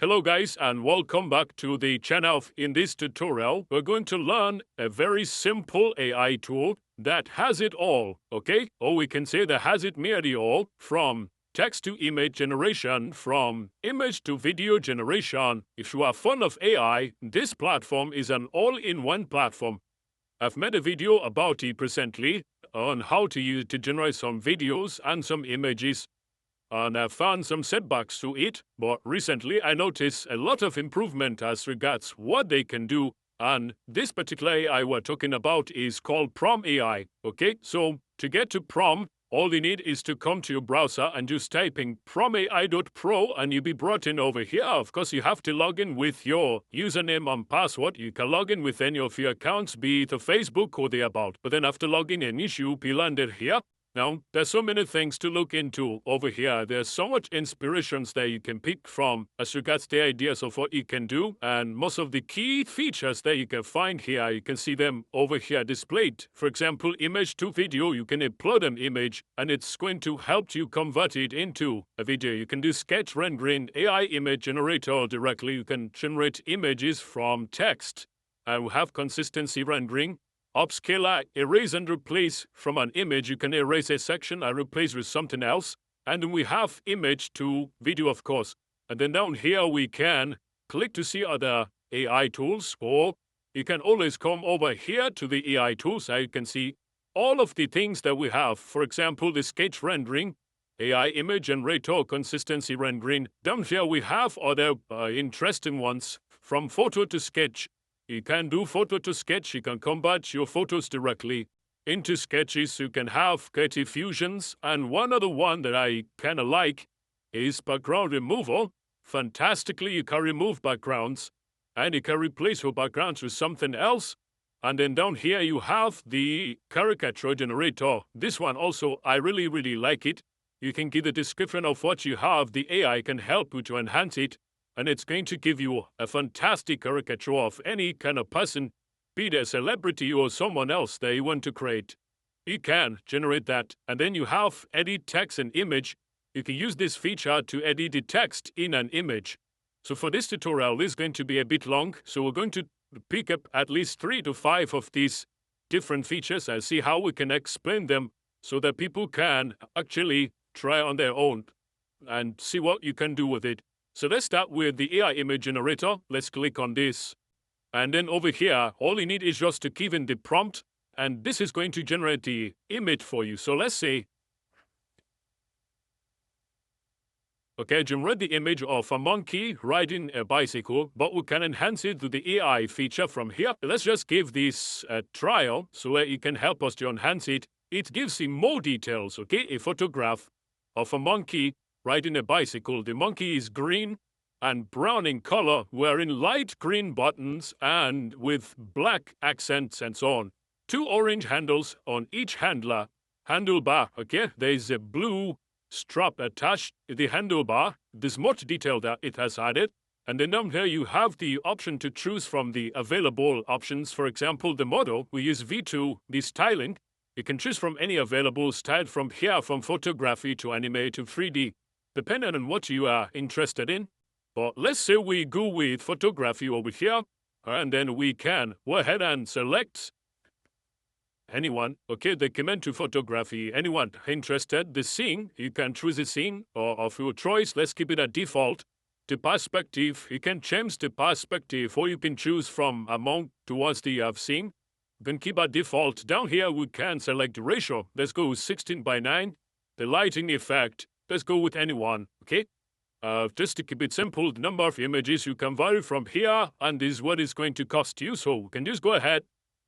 Hello guys and welcome back to the channel. In this tutorial, we're going to learn a very simple AI tool that has it all, okay? Or we can say that has it nearly all, from text to image generation, from image to video generation. If you are fond of AI, this platform is an all-in-one platform. I've made a video about it recently on how to use it to generate some videos and some images. And I found some setbacks to it, but recently I noticed a lot of improvement as regards what they can do. And this particular AI we're talking about is called Prome AI. Okay, so to get to Prome, all you need is to come to your browser and just type in promeai.pro and you'll be brought in over here. Of course, you have to log in with your username and password. You can log in with any of your accounts, be it a Facebook or the about. But then after logging in, you should be landed here. Now, there's so many things to look into over here. There's so much inspirations that you can pick from as regards the ideas of what you can do. And most of the key features that you can find here, you can see them over here displayed. For example, image to video, you can upload an image and it's going to help you convert it into a video. You can do sketch rendering, AI image generator directly. You can generate images from text. We have consistency rendering. Upscaler, erase and replace from an image. You can erase a section and replace with something else. And then we have image to video, of course. And then down here, we can click to see other AI tools, or you can always come over here to the AI tools. So you can see all of the things that we have. For example, the sketch rendering, AI image generator, consistency rendering. Down here, we have other interesting ones, from photo to sketch. You can do photo to sketch. You can convert your photos directly into sketches. You can have creative fusions. And one other one that I kind of like is background removal. Fantastically, you can remove backgrounds and you can replace your backgrounds with something else. And then down here, you have the caricature generator. This one also, I really like it. You can give the description of what you have. The AI can help you to enhance it. And it's going to give you a fantastic caricature of any kind of person, be it a celebrity or someone else that you want to create. You can generate that. And then you have edit text and image. You can use this feature to edit the text in an image. So for this tutorial, this is going to be a bit long. So we're going to pick up at least 3 to 5 of these different features and see how we can explain them so that people can actually try on their own and see what you can do with it. So let's start with the AI image generator. Let's click on this. And then over here, all you need is just to give in the prompt. And this is going to generate the image for you. So let's say, okay, generate the image of a monkey riding a bicycle, but we can enhance it to the AI feature from here. Let's just give this a trial so that you can help us to enhance it. It gives him more details, okay? A photograph of a monkey riding a bicycle. The monkey is green and brown in color, wearing light green buttons and with black accents and so on. 2 orange handles on each handlebar, okay? There is a blue strap attached to the handlebar. There's much detail that it has added. And then down here, you have the option to choose from the available options. For example, the model, we use V2, the styling. You can choose from any available style from here, from photography to anime to 3D. Depending on what you are interested in. But let's say we go with photography over here, and then we can go ahead and select anyone. Okay, they comment to photography. Anyone interested? The scene, you can choose a scene or of your choice. Let's keep it at default. The perspective, you can change the perspective, or you can choose from among towards the scene. You can keep at default. Down here, we can select the ratio. Let's go with 16:9. The lighting effect. Let's go with anyone, okay? Just to keep it simple, the number of images you can vary from here, and this is what it's going to cost you. So we can just go ahead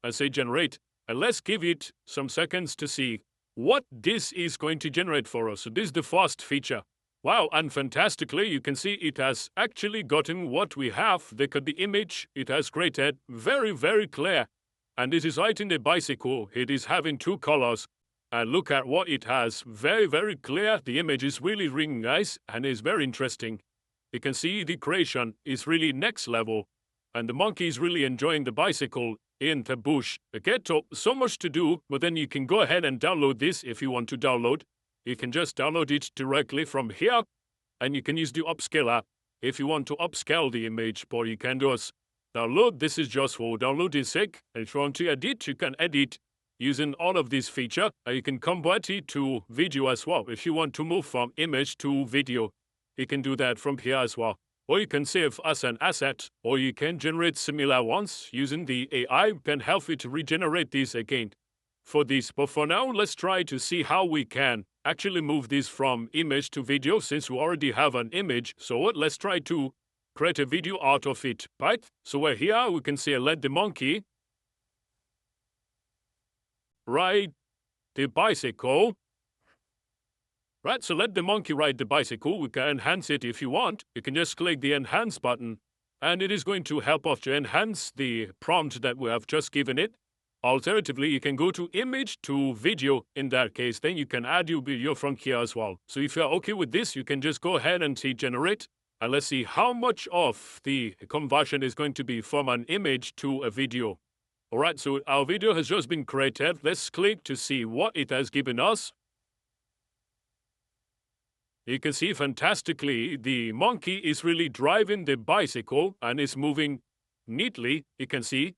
and say generate. And let's give it some seconds to see what this is going to generate for us. So this is the first feature. Wow, and fantastically, you can see it has actually gotten what we have. Look at the image it has created. Very clear. And this is right in the bicycle. It is having 2 colors. And look at what it has. Very clear. The image is really nice and is very interesting. You can see the creation is really next level. And the monkey is really enjoying the bicycle in the bush. Okay, so much to do, but then you can go ahead and download this if you want to download. You can just download it directly from here. And you can use the upscaler if you want to upscale the image, but you can just download. This is just for downloading sake. And if you want to edit, you can edit using all of these feature. You can convert it to video as well. If you want to move from image to video, you can do that from here as well. Or you can save as an asset, or you can generate similar ones using the AI. Can help you to regenerate these again for this. But for now, let's try to see how we can actually move this from image to video, since we already have an image. So let's try to create a video out of it, right? So we're here, we can say let the monkey ride the bicycle. Right, so let the monkey ride the bicycle. We can enhance it if you want. You can just click the enhance button, and it is going to help us to enhance the prompt that we have just given it. Alternatively, you can go to image to video in that case. Then you can add your video from here as well. So if you're okay with this, you can just go ahead and see generate. And let's see how much of the conversion is going to be from an image to a video. All right, so our video has just been created. Let's click to see what it has given us. You can see fantastically the monkey is really driving the bicycle and is moving neatly. You can see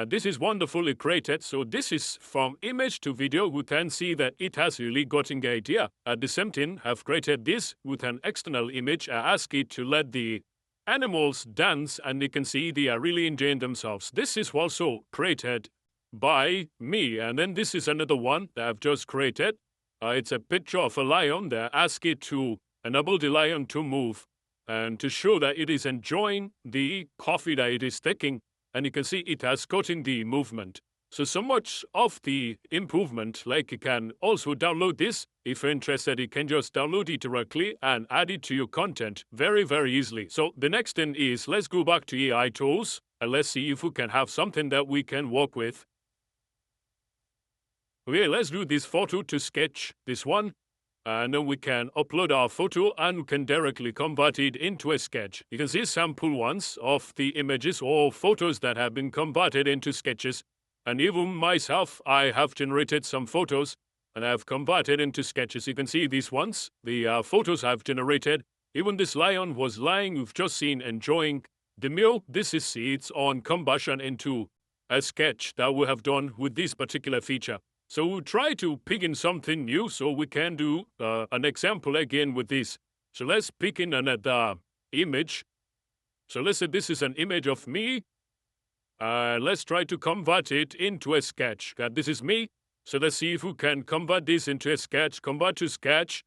this is wonderfully created. So this is from image to video. We can see that it has really gotten the idea. The same thing, have created this with an external image. I ask it to let the animals dance, and you can see they are really enjoying themselves. This is also created by me. And then this is another one that I've just created. It's a picture of a lion. They ask it to enable the lion to move and to show that it is enjoying the coffee that it is taking. And you can see it has gotten the movement. So much of the improvement, like you can also download this. If you're interested, you can just download it directly and add it to your content very, very easily. So the next thing is, let's go back to AI tools and let's see if we can have something that we can work with. Okay, let's do this photo to sketch, this one, and then we can upload our photo and we can directly convert it into a sketch. You can see sample ones of the images or photos that have been converted into sketches. And even myself, I have generated some photos and I've converted into sketches. You can see these ones, the photos I've generated. Even this lion was lying, we've just seen, enjoying the meal. This is its own conversion into a sketch that we have done with this particular feature. So we'll try to pick in something new, so we can do an example again with this. So let's pick in another image. So let's say this is an image of me. Let's try to convert it into a sketch. This is me. So let's see if we can convert this into a sketch, convert to sketch.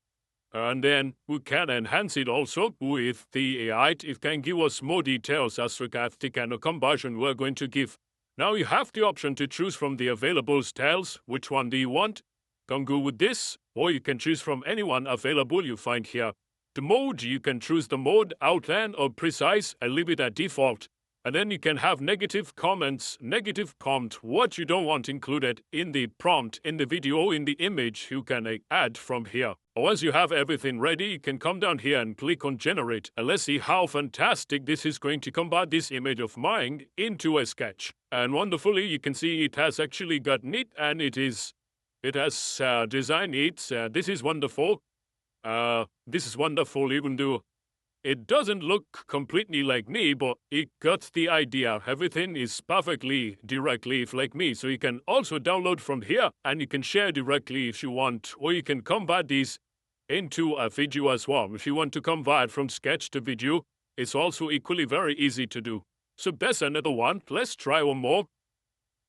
And then we can enhance it also with the AI. It can give us more details as regards the kind of conversion we're going to give. Now you have the option to choose from the available styles. Which one do you want? Can go with this, or you can choose from any one available you find here. The mode, you can choose the mode, outline or precise, and leave it at default. And then you can have negative comments, negative prompt, what you don't want included in the prompt, in the video, in the image, you can add from here. Once you have everything ready, you can come down here and click on generate. And let's see how fantastic this is going to convert this image of mine into a sketch. And wonderfully, you can see it has actually gotten it, and it has designed it. This is wonderful. This is wonderful, even though it doesn't look completely like me, but it got the idea. Everything is perfectly directly like me. So you can also download from here and you can share directly if you want, or you can convert this into a video as well. If you want to convert from sketch to video, it's also equally very easy to do. So that's another one. Let's try one more.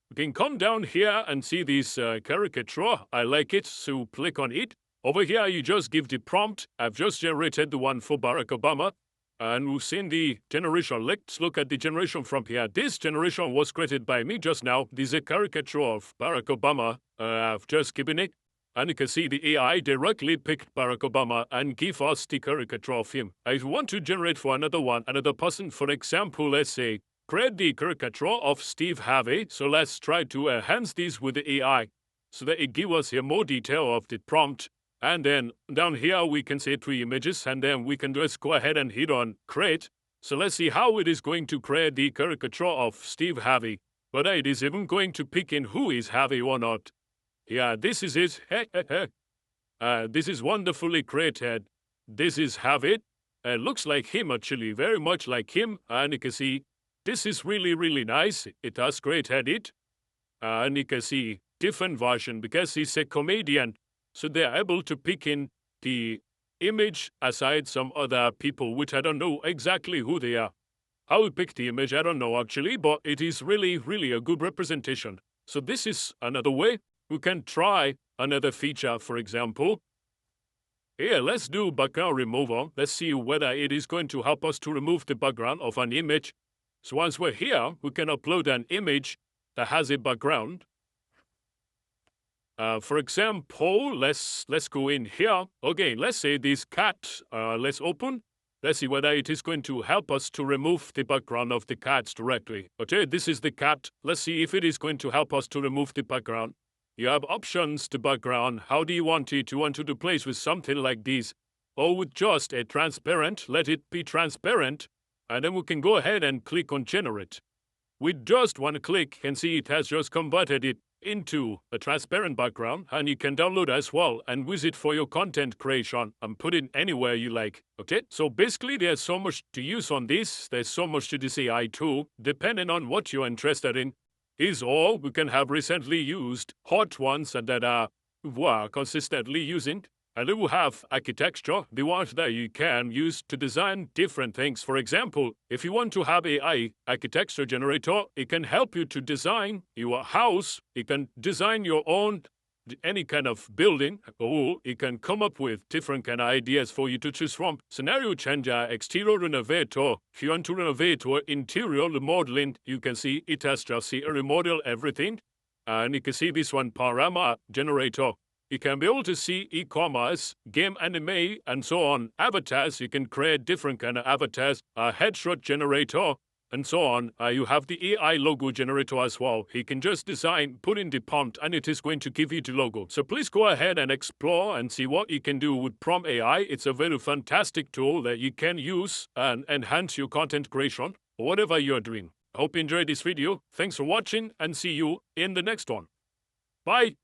You can come down here and see this caricature. I like it, so click on it. Over here, you just give the prompt. I've just generated the one for Barack Obama. And we've seen the generation. Let's look at the generation from here. This generation was created by me just now. This is a caricature of Barack Obama. I've just given it. And you can see the AI directly picked Barack Obama and give us the caricature of him. If you want to generate for another one, another person, for example, let's say, create the caricature of Steve Harvey. So let's try to enhance this with the AI so that it gives us here more detail of the prompt. And then down here, we can say 3 images, and then we can just go ahead and hit on create. So let's see how it is going to create the caricature of Steve Harvey. Whether it is even going to pick in who is Harvey or not. Yeah, this is it. This is wonderfully created. This is Harvey. looks like him actually, very much like him. And you can see this is really nice. It has great edit. And you can see different version because he's a comedian. So they're able to pick in the image aside some other people, which I don't know exactly who they are. How we pick the image, I don't know actually, but it is really a good representation. So this is another way. We can try another feature, for example. Here, let's do background removal. Let's see whether it is going to help us to remove the background of an image. So once we're here, we can upload an image that has a background. For example, let's go in here. Okay, let's say this cat. Let's open. Let's see whether it is going to help us to remove the background of the cats directly. Okay, this is the cat. Let's see if it is going to help us to remove the background. You have options to background. How do you want it? You want to do place with something like this, or with just a transparent? Let it be transparent, and then we can go ahead and click on generate. With just one click, you can see it has just converted it into a transparent background, and you can download as well and use it for your content creation and put it anywhere you like. Okay, so basically there's so much to use on this. There's so much to this AI tool, depending on what you're interested in. Is all we can have recently used, hot ones and that we're consistently using. And then we have architecture, the ones that you can use to design different things. For example, if you want to have AI architecture generator, it can help you to design your house. It can design your own any kind of building, or it can come up with different kind of ideas for you to choose from. Scenario changer, exterior renovator. If you want to renovate or interior remodeling, you can see it has just remodel everything. And you can see this one, panorama generator. You can be able to see e-commerce, game anime, and so on. Avatars, you can create different kind of avatars. A headshot generator, and so on. You have the AI logo generator as well. You can just design, put in the prompt, and it is going to give you the logo. So please go ahead and explore and see what you can do with Prome AI. It's a very fantastic tool that you can use and enhance your content creation or whatever you're doing. I hope you enjoyed this video. Thanks for watching, and see you in the next one. Bye!